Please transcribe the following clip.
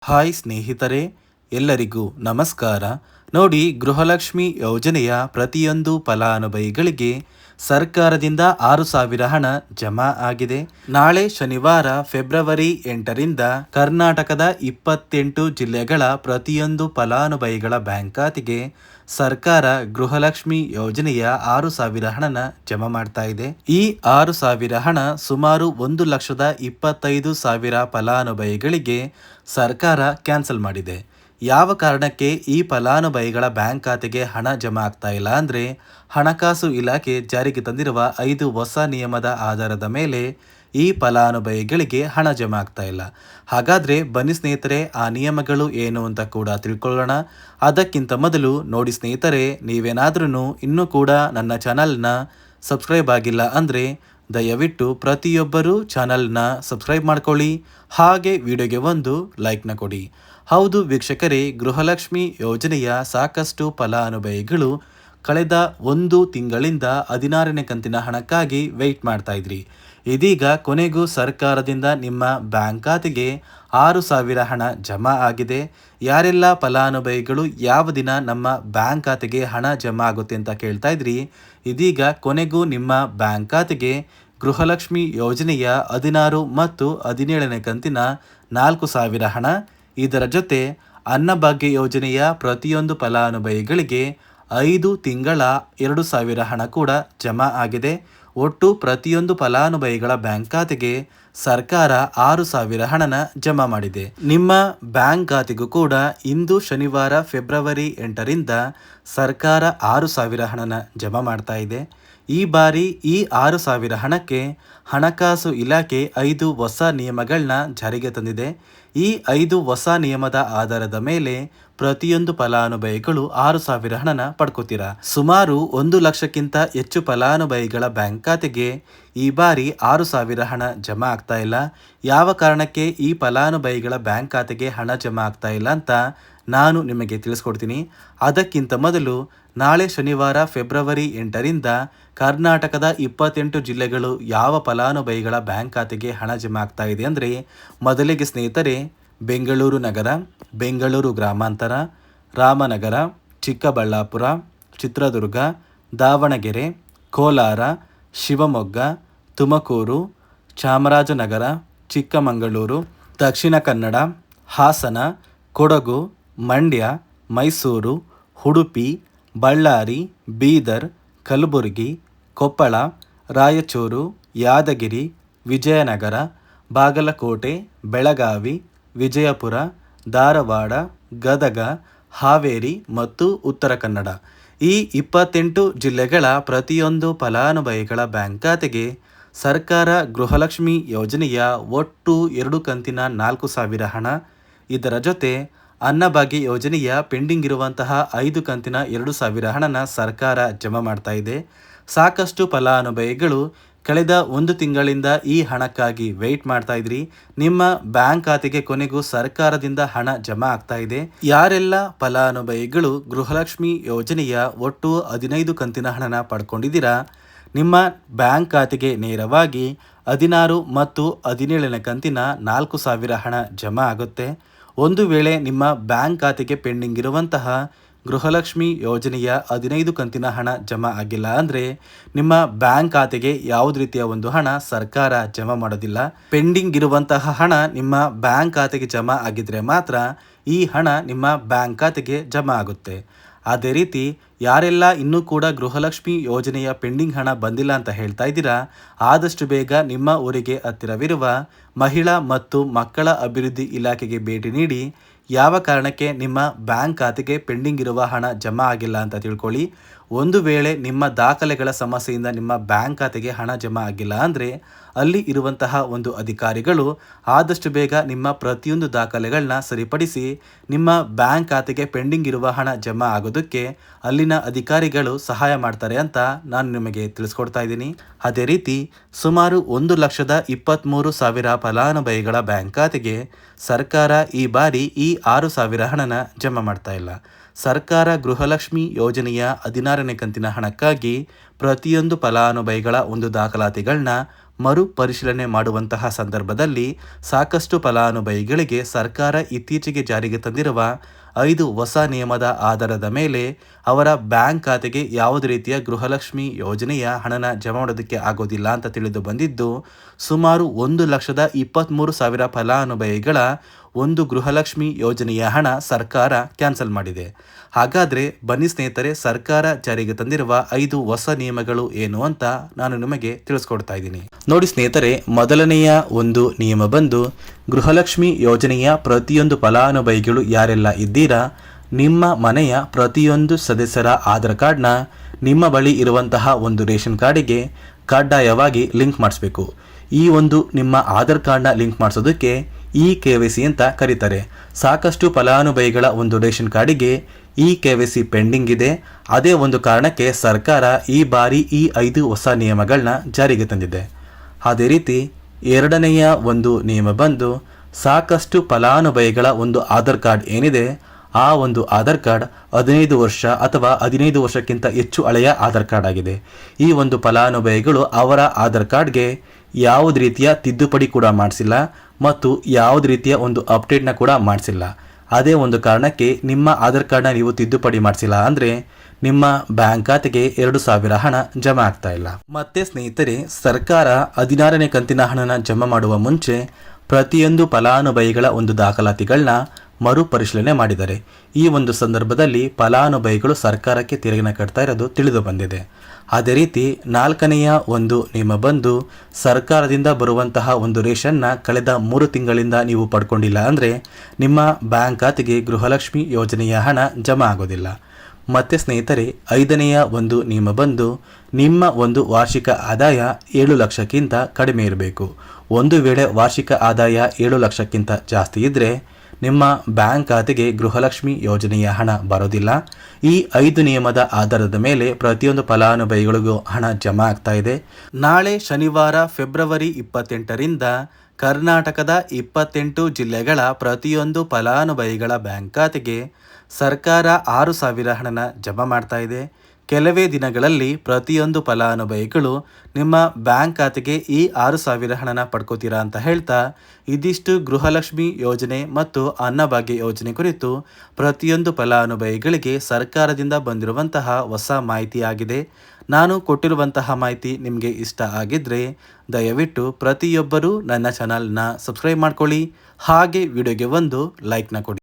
Hi ಸ್ನೇಹಿತರೆ, ಎಲ್ಲರಿಗೂ ನಮಸ್ಕಾರ. ನೋಡಿ, ಗೃಹಲಕ್ಷ್ಮಿ ಯೋಜನೆಯ ಪ್ರತಿಯೊಂದು ಫಲಾನುಭವಿಗಳಿಗೆ ಸರ್ಕಾರದಿಂದ 6,000 ಹಣ ಜಮಾ ಆಗಿದೆ. ನಾಳೆ ಶನಿವಾರ ಫೆಬ್ರವರಿ 8ರಿಂದ ಕರ್ನಾಟಕದ 28 ಜಿಲ್ಲೆಗಳ ಪ್ರತಿಯೊಂದು ಫಲಾನುಭವಿಗಳ ಬ್ಯಾಂಕ್ ಖಾತೆಗೆ ಸರ್ಕಾರ ಗೃಹಲಕ್ಷ್ಮಿ ಯೋಜನೆಯ 6,000 ಹಣನ ಜಮಾ ಮಾಡ್ತಾ ಇದೆ. ಈ 6,000 ಹಣ ಸುಮಾರು 1,25,000 ಫಲಾನುಭವಿಗಳಿಗೆ ಸರ್ಕಾರ ಕ್ಯಾನ್ಸಲ್ ಮಾಡಿದೆ. ಯಾವ ಕಾರಣಕ್ಕೆ ಈ ಫಲಾನುಭವಿಗಳ ಬ್ಯಾಂಕ್ ಖಾತೆಗೆ ಹಣ ಜಮಾ ಆಗ್ತಾ ಇಲ್ಲ ಅಂದರೆ, ಹಣಕಾಸು ಇಲಾಖೆ ಜಾರಿಗೆ ತಂದಿರುವ 5 ಹೊಸ ನಿಯಮದ ಆಧಾರದ ಮೇಲೆ ಈ ಫಲಾನುಭವಿಗಳಿಗೆ ಹಣ ಜಮಾ ಆಗ್ತಾ ಇಲ್ಲ. ಹಾಗಾದರೆ ಬನ್ನಿ ಸ್ನೇಹಿತರೆ, ಆ ನಿಯಮಗಳು ಏನು ಅಂತ ಕೂಡ ತಿಳ್ಕೊಳ್ಳೋಣ. ಅದಕ್ಕಿಂತ ಮೊದಲು ನೋಡಿ ಸ್ನೇಹಿತರೆ, ನೀವೇನಾದ್ರೂ ಇನ್ನೂ ಕೂಡ ನನ್ನ ಚಾನಲ್ನ ಸಬ್ಸ್ಕ್ರೈಬ್ ಆಗಿಲ್ಲ ಅಂದರೆ ದಯವಿಟ್ಟು ಪ್ರತಿಯೊಬ್ಬರೂ ಚಾನಲ್ನ ಸಬ್ಸ್ಕ್ರೈಬ್ ಮಾಡ್ಕೊಳ್ಳಿ, ಹಾಗೆ ವಿಡಿಯೋಗೆ ಒಂದು ಲೈಕ್ನ ಕೊಡಿ. ಹೌದು ವೀಕ್ಷಕರೇ, ಗೃಹಲಕ್ಷ್ಮಿ ಯೋಜನೆಯ ಸಾಕಷ್ಟು ಫಲಾನುಭವಿಗಳು ಕಳೆದ 1 ತಿಂಗಳಿಂದ 16ನೇ ಕಂತಿನ ಹಣಕ್ಕಾಗಿ ವೆಯ್ಟ್ ಮಾಡ್ತಾ ಇದ್ರಿ. ಇದೀಗ ಕೊನೆಗೂ ಸರ್ಕಾರದಿಂದ ನಿಮ್ಮ ಬ್ಯಾಂಕ್ ಖಾತೆಗೆ 6,000 ಹಣ ಜಮಾ ಆಗಿದೆ. ಯಾರೆಲ್ಲ ಫಲಾನುಭವಿಗಳು ಯಾವ ದಿನ ನಮ್ಮ ಬ್ಯಾಂಕ್ ಖಾತೆಗೆ ಹಣ ಜಮಾ ಆಗುತ್ತೆ ಅಂತ ಕೇಳ್ತಾ ಇದ್ರಿ, ಇದೀಗ ಕೊನೆಗೂ ನಿಮ್ಮ ಬ್ಯಾಂಕ್ ಖಾತೆಗೆ ಗೃಹಲಕ್ಷ್ಮಿ ಯೋಜನೆಯ 16 ಮತ್ತು 17ನೇ ಕಂತಿನ 4,000 ಹಣ, ಇದರ ಜೊತೆ ಅನ್ನಭಾಗ್ಯ ಯೋಜನೆಯ ಪ್ರತಿಯೊಂದು ಫಲಾನುಭವಿಗಳಿಗೆ 5 ತಿಂಗಳ 2,000 ಹಣ ಕೂಡ ಜಮಾ ಆಗಿದೆ. ಒಟ್ಟು ಪ್ರತಿಯೊಂದು ಫಲಾನುಭವಿಗಳ ಬ್ಯಾಂಕ್ ಖಾತೆಗೆ ಸರ್ಕಾರ 6,000 ಹಣನ ಜಮಾ ಮಾಡಿದೆ. ನಿಮ್ಮ ಬ್ಯಾಂಕ್ ಖಾತೆಗೂ ಕೂಡ ಇಂದು ಶನಿವಾರ ಫೆಬ್ರವರಿ 8ರಿಂದ ಸರ್ಕಾರ 6,000 ಹಣನ ಜಮಾ ಮಾಡ್ತಾ ಇದೆ. ಈ ಬಾರಿ ಈ 6,000 ಹಣಕ್ಕೆ ಹಣಕಾಸು ಇಲಾಖೆ 5 ಹೊಸ ನಿಯಮಗಳನ್ನ ಜಾರಿಗೆ ತಂದಿದೆ. ಈ 5 ಹೊಸ ನಿಯಮದ ಆಧಾರದ ಮೇಲೆ ಪ್ರತಿಯೊಂದು ಫಲಾನುಭವಿಗಳು 6,000 ಹಣನ ಪಡ್ಕೋತೀರಾ. ಸುಮಾರು 1 ಲಕ್ಷಕ್ಕಿಂತ ಹೆಚ್ಚು ಫಲಾನುಭವಿಗಳ ಬ್ಯಾಂಕ್ ಖಾತೆಗೆ ಈ ಬಾರಿ 6,000 ಹಣ ಜಮಾ ಆಗ್ತಾ ಇಲ್ಲ. ಯಾವ ಕಾರಣಕ್ಕೆ ಈ ಫಲಾನುಭವಿಗಳ ಬ್ಯಾಂಕ್ ಖಾತೆಗೆ ಹಣ ಜಮಾ ಆಗ್ತಾ ಇಲ್ಲ ಅಂತ ನಾನು ನಿಮಗೆ ತಿಳಿಸ್ಕೊಡ್ತೀನಿ. ಅದಕ್ಕಿಂತ ಮೊದಲು ನಾಳೆ ಶನಿವಾರ ಫೆಬ್ರವರಿ 8ರಿಂದ ಕರ್ನಾಟಕದ 28 ಜಿಲ್ಲೆಗಳು ಯಾವ ಫಲಾನುಭವಿಗಳ ಬ್ಯಾಂಕ್ ಖಾತೆಗೆ ಹಣ ಜಮಾ ಆಗ್ತಾ ಇದೆ ಅಂದರೆ, ಮೊದಲಿಗೆ ಸ್ನೇಹಿತರೆ, ಬೆಂಗಳೂರು ನಗರ, ಬೆಂಗಳೂರು ಗ್ರಾಮಾಂತರ, ರಾಮನಗರ, ಚಿಕ್ಕಬಳ್ಳಾಪುರ, ಚಿತ್ರದುರ್ಗ, ದಾವಣಗೆರೆ, ಕೋಲಾರ, ಶಿವಮೊಗ್ಗ, ತುಮಕೂರು, ಚಾಮರಾಜನಗರ, ಚಿಕ್ಕಮಗಳೂರು, ದಕ್ಷಿಣ ಕನ್ನಡ, ಹಾಸನ, ಕೊಡಗು, ಮಂಡ್ಯ, ಮೈಸೂರು, ಉಡುಪಿ, ಬಳ್ಳಾರಿ, ಬೀದರ್, ಕಲಬುರಗಿ, ಕೊಪ್ಪಳ, ರಾಯಚೂರು, ಯಾದಗಿರಿ, ವಿಜಯನಗರ, ಬಾಗಲಕೋಟೆ, ಬೆಳಗಾವಿ, ವಿಜಯಪುರ, ಧಾರವಾಡ, ಗದಗ, ಹಾವೇರಿ ಮತ್ತು ಉತ್ತರ ಕನ್ನಡ. ಈ 28 ಜಿಲ್ಲೆಗಳ ಪ್ರತಿಯೊಂದು ಫಲಾನುಭವಿಗಳ ಬ್ಯಾಂಕ್ ಖಾತೆಗೆ ಸರ್ಕಾರ ಗೃಹಲಕ್ಷ್ಮಿ ಯೋಜನೆಯ ಒಟ್ಟು 2 ಕಂತಿನ 4,000 ಹಣ, ಇದರ ಜೊತೆ ಅನ್ನಭಾಗ್ಯ ಯೋಜನೆಯ ಪೆಂಡಿಂಗ್ ಇರುವಂತಹ 5 ಕಂತಿನ 2,000 ಹಣನ ಸರ್ಕಾರ ಜಮಾ ಮಾಡ್ತಾ ಇದೆ. ಸಾಕಷ್ಟು ಫಲಾನುಭವಿಗಳು ಕಳೆದ 1 ತಿಂಗಳಿಂದ ಈ ಹಣಕ್ಕಾಗಿ ವೆಯ್ಟ್ ಮಾಡ್ತಾ ಇದ್ರಿ. ನಿಮ್ಮ ಬ್ಯಾಂಕ್ ಖಾತೆಗೆ ಕೊನೆಗೂ ಸರ್ಕಾರದಿಂದ ಹಣ ಜಮಾ ಆಗ್ತಾ ಇದೆ. ಯಾರೆಲ್ಲ ಫಲಾನುಭವಿಗಳು ಗೃಹಲಕ್ಷ್ಮಿ ಯೋಜನೆಯ ಒಟ್ಟು 15 ಕಂತಿನ ಹಣನ ಪಡ್ಕೊಂಡಿದ್ದೀರಾ, ನಿಮ್ಮ ಬ್ಯಾಂಕ್ ಖಾತೆಗೆ ನೇರವಾಗಿ 16 ಮತ್ತು 17ನೇ ಕಂತಿನ 4,000 ಹಣ ಜಮಾ ಆಗುತ್ತೆ. ಒಂದು ವೇಳೆ ನಿಮ್ಮ ಬ್ಯಾಂಕ್ ಖಾತೆಗೆ ಪೆಂಡಿಂಗ್ ಇರುವಂತಹ ಗೃಹಲಕ್ಷ್ಮಿ ಯೋಜನೆಯ 15 ಕಂತಿನ ಹಣ ಜಮಾ ಆಗಿಲ್ಲ ಅಂದರೆ, ನಿಮ್ಮ ಬ್ಯಾಂಕ್ ಖಾತೆಗೆ ಯಾವುದೇ ರೀತಿಯ ಒಂದು ಹಣ ಸರ್ಕಾರ ಜಮಾ ಮಾಡೋದಿಲ್ಲ. ಪೆಂಡಿಂಗ್ ಇರುವಂತಹ ಹಣ ನಿಮ್ಮ ಬ್ಯಾಂಕ್ ಖಾತೆಗೆ ಜಮಾ ಆಗಿದ್ರೆ ಮಾತ್ರ ಈ ಹಣ ನಿಮ್ಮ ಬ್ಯಾಂಕ್ ಖಾತೆಗೆ ಜಮಾ ಆಗುತ್ತೆ. ಅದೇ ರೀತಿ ಯಾರೆಲ್ಲ ಇನ್ನೂ ಕೂಡ ಗೃಹಲಕ್ಷ್ಮಿ ಯೋಜನೆಯ ಪೆಂಡಿಂಗ್ ಹಣ ಬಂದಿಲ್ಲ ಅಂತ ಹೇಳ್ತಾ ಇದ್ದೀರಾ, ಆದಷ್ಟು ಬೇಗ ನಿಮ್ಮ ಊರಿಗೆ ಹತ್ತಿರವಿರುವ ಮಹಿಳಾ ಮತ್ತು ಮಕ್ಕಳ ಅಭಿವೃದ್ಧಿ ಇಲಾಖೆಗೆ ಭೇಟಿ ನೀಡಿ ಯಾವ ಕಾರಣಕ್ಕೆ ನಿಮ್ಮ ಬ್ಯಾಂಕ್ ಖಾತೆಗೆ ಪೆಂಡಿಂಗ್ ಇರುವ ಹಣ ಜಮಾ ಆಗಿಲ್ಲ ಅಂತ ತಿಳ್ಕೊಳ್ಳಿ. ಒಂದು ವೇಳೆ ನಿಮ್ಮ ದಾಖಲೆಗಳ ಸಮಸ್ಯೆಯಿಂದ ನಿಮ್ಮ ಬ್ಯಾಂಕ್ ಖಾತೆಗೆ ಹಣ ಜಮಾ ಆಗಿಲ್ಲ ಅಂದರೆ, ಅಲ್ಲಿ ಇರುವಂತಹ ಒಂದು ಅಧಿಕಾರಿಗಳು ಆದಷ್ಟು ಬೇಗ ನಿಮ್ಮ ಪ್ರತಿಯೊಂದು ದಾಖಲೆಗಳನ್ನ ಸರಿಪಡಿಸಿ ನಿಮ್ಮ ಬ್ಯಾಂಕ್ ಖಾತೆಗೆ ಪೆಂಡಿಂಗ್ ಇರುವ ಹಣ ಜಮಾ ಆಗೋದಕ್ಕೆ ಅಲ್ಲಿನ ಅಧಿಕಾರಿಗಳು ಸಹಾಯ ಮಾಡ್ತಾರೆ ಅಂತ ನಾನು ನಿಮಗೆ ತಿಳಿಸ್ಕೊಡ್ತಾ ಇದ್ದೀನಿ. ಅದೇ ರೀತಿ ಸುಮಾರು 1,23,000 ಫಲಾನುಭವಿಗಳ ಬ್ಯಾಂಕ್ ಖಾತೆಗೆ ಸರ್ಕಾರ ಈ ಬಾರಿ ಈ 6,000 ಹಣನ ಜಮಾ ಮಾಡ್ತಾ ಇಲ್ಲ. ಸರ್ಕಾರ ಗೃಹಲಕ್ಷ್ಮಿ ಯೋಜನೆಯ 16ನೇ ಕಂತಿನ ಹಣಕ್ಕಾಗಿ ಪ್ರತಿಯೊಂದು ಫಲಾನುಭವಿಗಳ ಒಂದು ದಾಖಲಾತಿಗಳನ್ನ ಮರು ಪರಿಶೀಲನೆ ಮಾಡುವಂತಹ ಸಂದರ್ಭದಲ್ಲಿ ಸಾಕಷ್ಟು ಫಲಾನುಭವಿಗಳಿಗೆ ಸರ್ಕಾರ ಇತ್ತೀಚೆಗೆ ಜಾರಿಗೆ ತಂದಿರುವ 5 ಹೊಸ ನಿಯಮದ ಆಧಾರದ ಮೇಲೆ ಅವರ ಬ್ಯಾಂಕ್ ಖಾತೆಗೆ ಯಾವುದೇ ರೀತಿಯ ಗೃಹಲಕ್ಷ್ಮಿ ಯೋಜನೆಯ ಹಣನ ಜಮಾ ಮಾಡೋದಕ್ಕೆ ಆಗೋದಿಲ್ಲ ಅಂತ ತಿಳಿದು ಬಂದಿದ್ದು, ಸುಮಾರು 1,23,000 ಫಲಾನುಭವಿಗಳ ಒಂದು ಗೃಹಲಕ್ಷ್ಮಿ ಯೋಜನೆಯ ಹಣ ಸರ್ಕಾರ ಕ್ಯಾನ್ಸಲ್ ಮಾಡಿದೆ. ಹಾಗಾದರೆ ಬನ್ನಿ ಸ್ನೇಹಿತರೆ, ಸರ್ಕಾರ ಜಾರಿಗೆ ತಂದಿರುವ 5 ಹೊಸ ನಿಯಮಗಳು ಏನು ಅಂತ ನಾನು ನಿಮಗೆ ತಿಳಿಸ್ಕೊಡ್ತಾ ಇದ್ದೀನಿ. ನೋಡಿ ಸ್ನೇಹಿತರೆ, ಮೊದಲನೆಯ ಒಂದು ನಿಯಮ ಬಂದು ಗೃಹಲಕ್ಷ್ಮಿ ಯೋಜನೆಯ ಪ್ರತಿಯೊಂದು ಫಲಾನುಭವಿಗಳು ಯಾರೆಲ್ಲ ಇದ್ದೀರಾ, ನಿಮ್ಮ ಮನೆಯ ಪ್ರತಿಯೊಂದು ಸದಸ್ಯರ ಆಧಾರ್ ಕಾರ್ಡ್ನ ನಿಮ್ಮ ಬಳಿ ಇರುವಂತಹ ಒಂದು ರೇಷನ್ ಕಾರ್ಡಿಗೆ ಕಡ್ಡಾಯವಾಗಿ ಲಿಂಕ್ ಮಾಡಿಸ್ಬೇಕು. ಈ ಒಂದು ನಿಮ್ಮ ಆಧಾರ್ ಕಾರ್ಡ್ನ ಲಿಂಕ್ ಮಾಡಿಸೋದಕ್ಕೆ KYC ಅಂತ ಕರೀತಾರೆ. ಸಾಕಷ್ಟು ಫಲಾನುಭವಿಗಳ ಒಂದು ರೇಷನ್ ಕಾರ್ಡಿಗೆ KYC ಪೆಂಡಿಂಗ್ ಇದೆ. ಅದೇ ಒಂದು ಕಾರಣಕ್ಕೆ ಸರ್ಕಾರ ಈ ಬಾರಿ ಈ 5 ಹೊಸ ನಿಯಮಗಳನ್ನ ಜಾರಿಗೆ ತಂದಿದೆ. ಅದೇ ರೀತಿ ಎರಡನೆಯ ಒಂದು ನಿಯಮ ಬಂದು ಸಾಕಷ್ಟು ಫಲಾನುಭವಿಗಳ ಒಂದು ಆಧಾರ್ ಕಾರ್ಡ್ ಏನಿದೆ, ಆ ಒಂದು ಆಧಾರ್ ಕಾರ್ಡ್ 15 ವರ್ಷ ಅಥವಾ 15 ವರ್ಷಕ್ಕಿಂತ ಹೆಚ್ಚು ಹಳೆಯ ಆಧಾರ್ ಕಾರ್ಡ್ ಆಗಿದೆ. ಈ ಒಂದು ಫಲಾನುಭವಿಗಳು ಅವರ ಆಧಾರ್ ಕಾರ್ಡ್ಗೆ ಯಾವುದೇ ರೀತಿಯ ತಿದ್ದುಪಡಿ ಕೂಡ ಮಾಡಿಸಿಲ್ಲ ಮತ್ತು ಯಾವುದೇ ರೀತಿಯ ಒಂದು ಅಪ್ಡೇಟ್ನ ಕೂಡ ಮಾಡಿಸಿಲ್ಲ. ಅದೇ ಒಂದು ಕಾರಣಕ್ಕೆ ನಿಮ್ಮ ಆಧಾರ್ ಕಾರ್ಡ್ನ ನೀವು ತಿದ್ದುಪಡಿ ಮಾಡಿಸಿಲ್ಲ ಅಂದರೆ ನಿಮ್ಮ ಬ್ಯಾಂಕ್ ಖಾತೆಗೆ 2,000 ಹಣ ಜಮಾ ಆಗ್ತಾ ಇಲ್ಲ. ಮತ್ತೆ ಸ್ನೇಹಿತರೆ, ಸರ್ಕಾರ 16ನೇ ಕಂತಿನ ಹಣನ ಜಮಾ ಮಾಡುವ ಮುಂಚೆ ಪ್ರತಿಯೊಂದು ಫಲಾನುಭವಿಗಳ ಒಂದು ದಾಖಲಾತಿಗಳನ್ನ ಮರುಪರಿಶೀಲನೆ ಮಾಡಿದ್ದಾರೆ. ಈ ಒಂದು ಸಂದರ್ಭದಲ್ಲಿ ಫಲಾನುಭವಿಗಳು ಸರ್ಕಾರಕ್ಕೆ ತೆರಿಗೆನ ಕಟ್ತಾ ಇರೋದು ತಿಳಿದು ಬಂದಿದೆ. ಅದೇ ರೀತಿ 4ನೆಯ ಒಂದು ನಿಯಮ ಬಂದು ಸರ್ಕಾರದಿಂದ ಬರುವಂತಹ ಒಂದು ರೇಷನ್ನ ಕಳೆದ 3 ತಿಂಗಳಿಂದ ನೀವು ಪಡ್ಕೊಂಡಿಲ್ಲ ಅಂದರೆ ನಿಮ್ಮ ಬ್ಯಾಂಕ್ ಖಾತೆಗೆ ಗೃಹಲಕ್ಷ್ಮಿ ಯೋಜನೆಯ ಹಣ ಜಮಾ ಆಗೋದಿಲ್ಲ. ಮತ್ತು ಸ್ನೇಹಿತರೆ, 5ನೆಯ ಒಂದು ನಿಯಮ ಬಂದು ನಿಮ್ಮ ಒಂದು ವಾರ್ಷಿಕ ಆದಾಯ 7 ಲಕ್ಷಕ್ಕಿಂತ ಕಡಿಮೆ ಇರಬೇಕು. ಒಂದು ವೇಳೆ ವಾರ್ಷಿಕ ಆದಾಯ 7 ಲಕ್ಷಕ್ಕಿಂತ ಜಾಸ್ತಿ ಇದ್ದರೆ ನಿಮ್ಮ ಬ್ಯಾಂಕ್ ಖಾತೆಗೆ ಗೃಹಲಕ್ಷ್ಮಿ ಯೋಜನೆಯ ಹಣ ಬರೋದಿಲ್ಲ. ಈ 5 ನಿಯಮದ ಆಧಾರದ ಮೇಲೆ ಪ್ರತಿಯೊಂದು ಫಲಾನುಭವಿಗಳಿಗೂ ಹಣ ಜಮಾ ಆಗ್ತಾ ಇದೆ. ನಾಳೆ ಶನಿವಾರ ಫೆಬ್ರವರಿ 28ರಿಂದ ಕರ್ನಾಟಕದ 28 ಜಿಲ್ಲೆಗಳ ಪ್ರತಿಯೊಂದು ಫಲಾನುಭವಿಗಳ ಬ್ಯಾಂಕ್ ಖಾತೆಗೆ ಸರ್ಕಾರ 6,000 ಹಣನ ಜಮಾ ಮಾಡ್ತಾ ಇದೆ. ಕೆಲವೇ ದಿನಗಳಲ್ಲಿ ಪ್ರತಿಯೊಂದು ಫಲಾನುಭವಿಗಳು ನಿಮ್ಮ ಬ್ಯಾಂಕ್ ಖಾತೆಗೆ ಈ 6,000 ಹಣನ ಪಡ್ಕೋತೀರಾ ಅಂತ ಹೇಳ್ತಾ, ಇದಿಷ್ಟು ಗೃಹಲಕ್ಷ್ಮಿ ಯೋಜನೆ ಮತ್ತು ಅನ್ನಭಾಗ್ಯ ಯೋಜನೆ ಕುರಿತು ಪ್ರತಿಯೊಂದು ಫಲಾನುಭವಿಗಳಿಗೆ ಸರ್ಕಾರದಿಂದ ಬಂದಿರುವಂತಹ ಹೊಸ ಮಾಹಿತಿಯಾಗಿದೆ. ನಾನು ಕೊಟ್ಟಿರುವಂತಹ ಮಾಹಿತಿ ನಿಮಗೆ ಇಷ್ಟ ಆಗಿದ್ದರೆ ದಯವಿಟ್ಟು ಪ್ರತಿಯೊಬ್ಬರೂ ನನ್ನ ಚಾನಲ್ನ ಸಬ್ಸ್ಕ್ರೈಬ್ ಮಾಡ್ಕೊಳ್ಳಿ. ಹಾಗೆ ವಿಡಿಯೋಗೆ ಒಂದು ಲೈಕ್ನ ಕೊಡಿ.